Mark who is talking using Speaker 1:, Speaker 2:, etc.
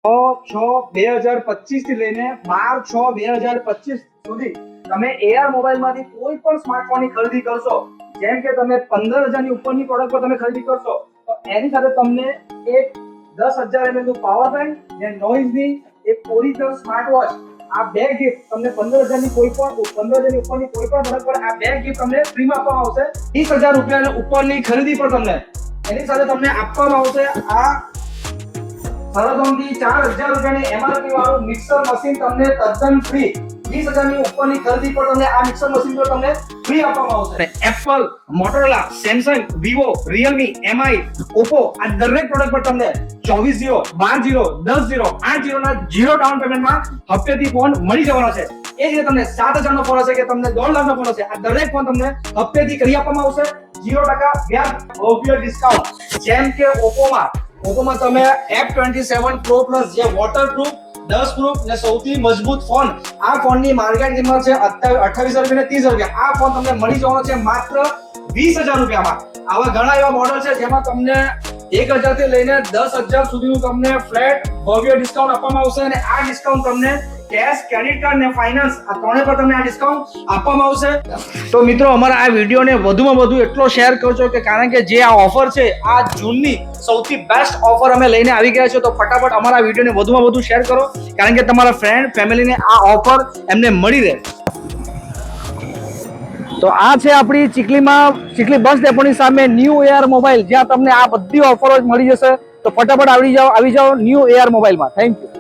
Speaker 1: 6/6/2025 થી લઈને 12/6/2025 સુધી તમે એઆર મોબાઈલમાંથી કોઈ પણ સ્માર્ટફોન ની ખરીદી કરશો, જેમ કે તમે 15,000 ની ઉપરની પ્રોડક્ટ પર તમે ખરીદી કરશો તો એની સાથે તમને એક 10,000 mAh નું પાવર બેંક ને નોઇઝ ની એક ઓરિજિનલ સ્માર્ટ વોચ, આ બે ગિફ્ટ તમને 15,000 ની કોઈ પણ 15,000 ની ઉપરની કોઈ પણ પ્રોડક્ટ પર આ બે ગિફ્ટ તમને ફ્રીમાં આપવામાં આવશે। 30,000 રૂપિયા ઉપરની ખરીદી પર તમને એની સાથે તમને આપવામાં આવશે આ સરદમથી 4,000 રૂપિયાની એમઆરપી વાળું મિક્સર મશીન તમને તદ્દન ફ્રી। 20,000 ની ઉપરની ખરીદી પર તમને આ મિક્સર મશીન પર તમને ફ્રી આપવામાં આવશે। Apple, Motorola, Samsung, Vivo, Realme, MI, Oppo આ દરેક પ્રોડક્ટ પર તમને 24/0, 12/0, 10/0, 8/0 ના 0 ડાઉન પેમેન્ટમાં હપ્તેથી ફોન મળી જવાનો છે। એ જ રીતે તમને 7,000 નો ફોન હશે કે તમને 2 લાખ નો ફોન હશે, આ દરેક ફોન તમને હપ્તેથી કરી આપવામાં આવશે। 0% વ્યાજ, ભવ્ય ડિસ્કાઉન્ટ। જેમ કે ઓપ્પોમાં તમે F27 Pro Plus જે વોટરપ્રૂફ, ડસ્ટ પ્રૂફ ને સૌથી મજબૂત ફોન, આ ફોનની માર્કેટ કિંમત છે 28,000 રૂપિયા ને 30,000 રૂપિયા। આ ફોન તમને મળી જવાનો છે માત્ર 20,000 રૂપિયામાં। આવા ઘણા એવા મોડલ છે જેમાં તમને 1,000 થી લઈને 10,000 સુધીનું તમને ફ્લેટ ભવ્ય ડિસ્કાઉન્ટ આપવામાં આવશે અને આ ડિસ્કાઉન્ટ તમને કેશ, ક્રેડિટ કાર્ડ ને ફાઇનાન્સ આ ત્રણે પર તમને આ ડિસ્કાઉન્ટ આપવામાં આવશે। તો મિત્રો અમારા આ વિડીયોને વધુમાં વધુ એટલો શેર કરજો કે કારણ કે જે આ ઓફર છે આ જૂનની સૌથી બેસ્ટ ઓફર અમે લઈને આવી ગયા છે, તો ફટાફટ અમારા વિડીયોને વધુમાં વધુ શેર કરો કારણ કે તમારા ફ્રેન્ડ ફેમિલીને આ ઓફર એમને મળી રહે। તો આ છે આપણી ચીખલી બસ ડેપોની સામે ન્યૂ એઆર મોબાઈલ, જ્યાં તમને આ બધી ઓફરો મળી જશે। તો ફટાફટ આવી જાઓ ન્યૂ એઆર મોબાઈલમાં। Thank you.